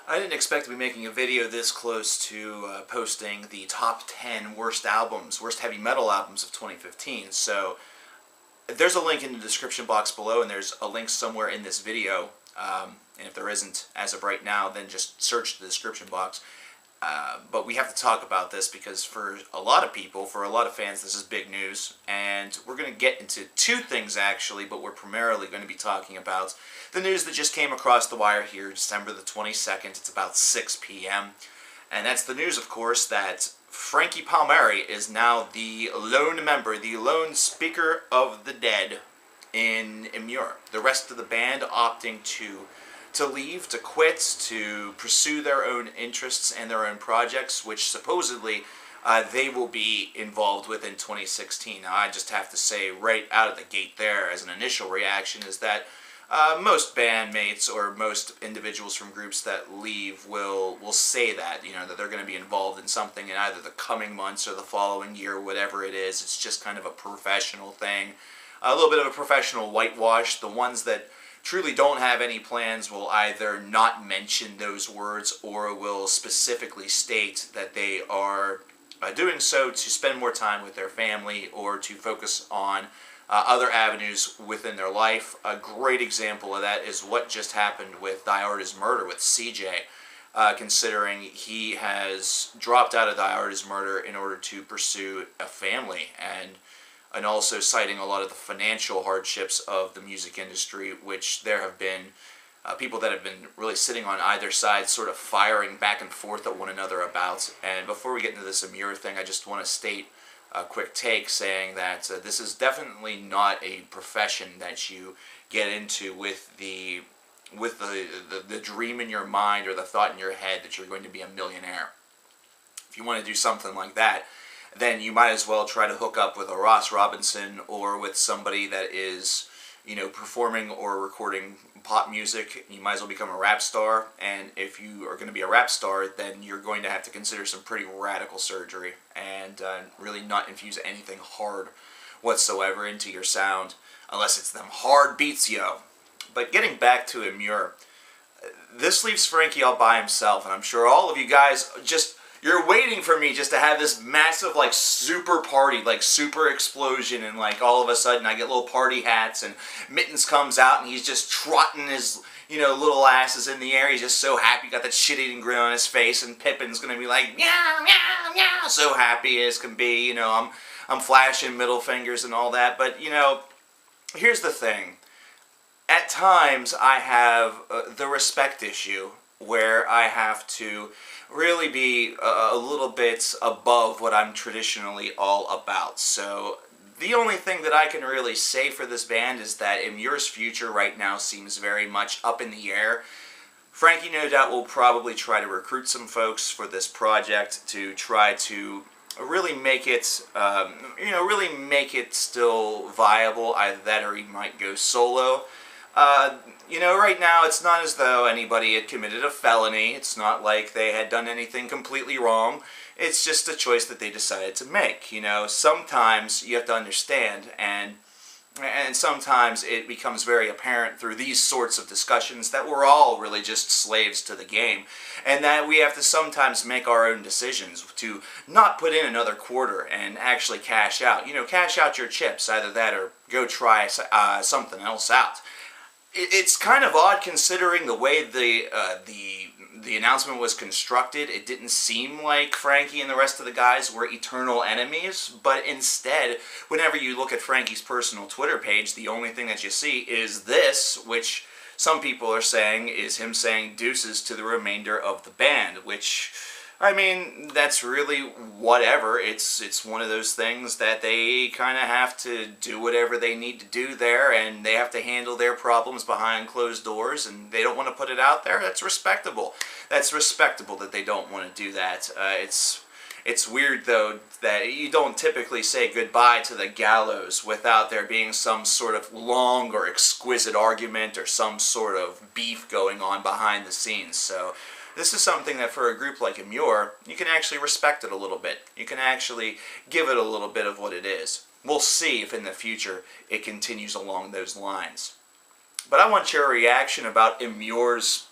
I didn't expect to be making a video this close to posting the top 10 worst heavy metal albums of 2015. So there's a link in the description box below, and there's a link somewhere in this video. And if there isn't as of right now, then just search the description box. But we have to talk about this because for a lot of people, for a lot of fans, this is big news. And we're going to get into two things actually, but we're primarily going to be talking about the news that just came across the wire here, December the 22nd. It's about 6 p.m. And that's the news, of course, that Frankie Palmieri is now the lone member, the lone speaker of the dead in Emmure. The rest of the band opting to leave, to quit, to pursue their own interests and their own projects, which supposedly they will be involved with in 2016. Now, I just have to say right out of the gate there, as an initial reaction, is that most bandmates or most individuals from groups that leave will say that, that they're going to be involved in something in either the coming months or the following year, whatever it is. It's just kind of a professional thing, a little bit of a professional whitewash. The ones that truly don't have any plans will either not mention those words or will specifically state that they are doing so to spend more time with their family or to focus on other avenues within their life. A great example of that is what just happened with Diarta's Murder with CJ, considering he has dropped out of Diarta's Murder in order to pursue a family, and also citing a lot of the financial hardships of the music industry, which there have been people that have been really sitting on either side, sort of firing back and forth at one another about. And before we get into this Emmure thing, I just want to state a quick take saying that this is definitely not a profession that you get into with the dream in your mind or the thought in your head that you're going to be a millionaire. If you want to do something like that, then you might as well try to hook up with a Ross Robinson or with somebody that is, performing or recording pop music. You might as well become a rap star. And if you are going to be a rap star, then you're going to have to consider some pretty radical surgery and really not infuse anything hard whatsoever into your sound, unless it's them hard beats, yo. But getting back to Emmure, this leaves Frankie all by himself, and I'm sure all of you guys you're waiting for me just to have this massive, super party, super explosion, and, all of a sudden I get little party hats, and Mittens comes out, and he's just trotting his, little asses in the air. He's just so happy, got that shit-eating grin on his face, and Pippin's gonna be like, meow, meow, meow, so happy as can be, I'm flashing middle fingers and all that, but, here's the thing. At times, I have the respect issue, where I have to really be a little bit above what I'm traditionally all about. So the only thing that I can really say for this band is that Emmure's future right now seems very much up in the air. Frankie, no doubt, will probably try to recruit some folks for this project to try to really make it, really make it still viable. Either that or he might go solo. Right now it's not as though anybody had committed a felony. It's not like they had done anything completely wrong. It's just a choice that they decided to make. Sometimes you have to understand, and sometimes it becomes very apparent through these sorts of discussions that we're all really just slaves to the game, and that we have to sometimes make our own decisions to not put in another quarter and actually cash out. Cash out your chips, either that or go try something else out. It's kind of odd considering the way the announcement was constructed. It didn't seem like Frankie and the rest of the guys were eternal enemies, but instead, whenever you look at Frankie's personal Twitter page, the only thing that you see is this, which some people are saying is him saying deuces to the remainder of the band, which, that's really whatever. It's one of those things that they kind of have to do whatever they need to do there, and they have to handle their problems behind closed doors, and they don't want to put it out there. That's respectable. That's respectable that they don't want to do that. It's weird, though, that you don't typically say goodbye to the gallows without there being some sort of long or exquisite argument or some sort of beef going on behind the scenes. So this is something that for a group like Emmure, you can actually respect it a little bit. You can actually give it a little bit of what it is. We'll see if in the future it continues along those lines. But I want your reaction about Emmure's,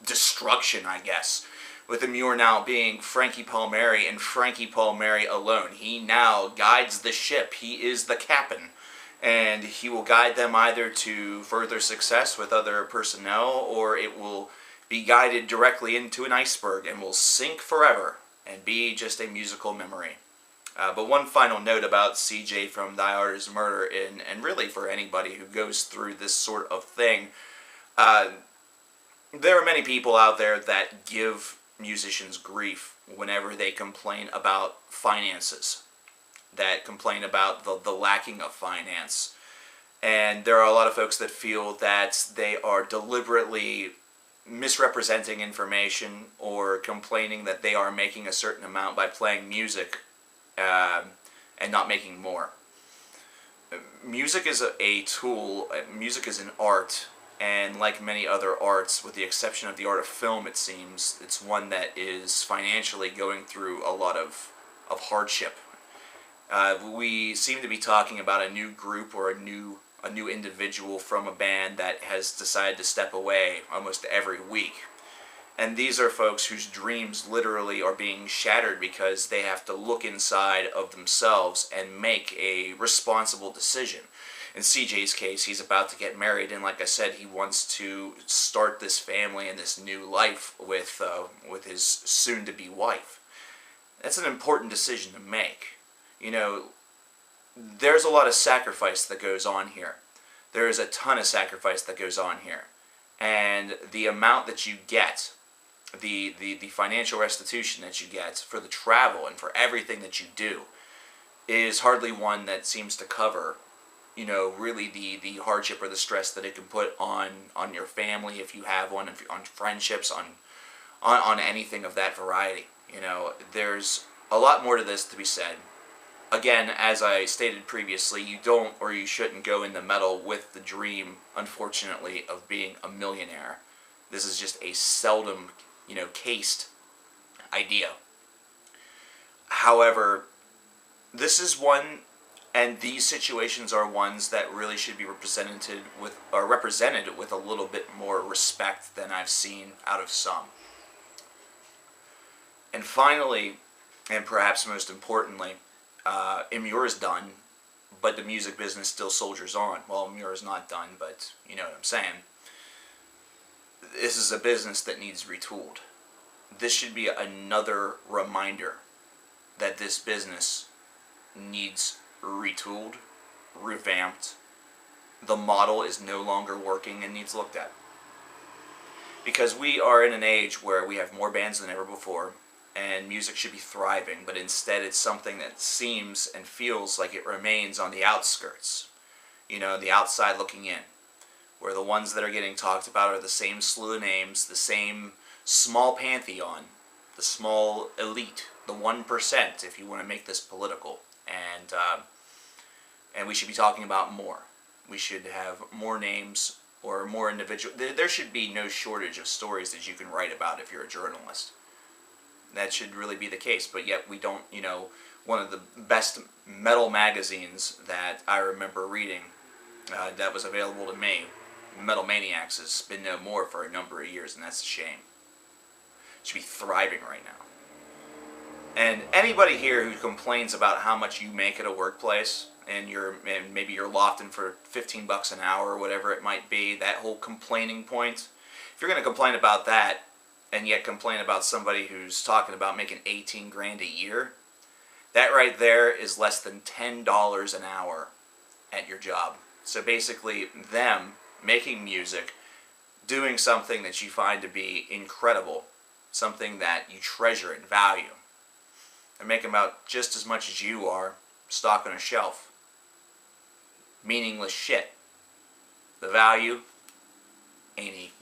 destruction, I guess. With Emmure now being Frankie Palmieri and Frankie Palmieri alone. He now guides the ship. He is the captain. And he will guide them either to further success with other personnel, or it will be guided directly into an iceberg and will sink forever and be just a musical memory. But one final note about CJ from Thy Art Is Murder, and really for anybody who goes through this sort of thing, there are many people out there that give musicians grief whenever they complain about finances, that complain about the lacking of finance. And there are a lot of folks that feel that they are deliberately misrepresenting information or complaining that they are making a certain amount by playing music and not making more. Music is a tool, music is an art, and like many other arts, with the exception of the art of film, it seems, it's one that is financially going through a lot of hardship. We seem to be talking about a new group or a new individual from a band that has decided to step away almost every week. And these are folks whose dreams literally are being shattered because they have to look inside of themselves and make a responsible decision. In CJ's case, he's about to get married, and like I said, he wants to start this family and this new life with his soon-to-be wife. That's an important decision to make. You know, there's a lot of sacrifice that goes on here. There is a ton of sacrifice that goes on here. And the amount that you get, the financial restitution that you get for the travel and for everything that you do, is hardly one that seems to cover, you know, really the hardship or the stress that it can put on your family, if you have one, on friendships, on anything of that variety. You know, there's a lot more to this to be said. Again, as I stated previously, you don't or you shouldn't go into metal with the dream, unfortunately, of being a millionaire. This is just a seldom, you know, cased idea. However, this is one, and these situations are ones that really should be represented with a little bit more respect than I've seen out of some. And finally, and perhaps most importantly, Emmure is done, but the music business still soldiers on. Well, Emmure is not done, but you know what I'm saying. This is a business that needs retooled. This should be another reminder that this business needs retooled, revamped. The model is no longer working and needs looked at. Because we are in an age where we have more bands than ever before, and music should be thriving, but instead it's something that seems and feels like it remains on the outskirts. You know, the outside looking in. Where the ones that are getting talked about are the same slew of names, the same small pantheon, the small elite, the 1%, if you want to make this political. And we should be talking about more. We should have more names or more individual. There should be no shortage of stories that you can write about if you're a journalist. That should really be the case, but yet we don't, you know, one of the best metal magazines that I remember reading that was available to me, Metal Maniacs, has been no more for a number of years, and that's a shame. It should be thriving right now. And anybody here who complains about how much you make at a workplace, and maybe you're lofting for $15 an hour or whatever it might be, that whole complaining point, if you're going to complain about that, and yet complain about somebody who's talking about making 18 grand a year, that right there is less than $10 an hour at your job. So basically, them making music, doing something that you find to be incredible, something that you treasure and value, they're making about just as much as you are stock on a shelf. Meaningless shit. The value ain't equal.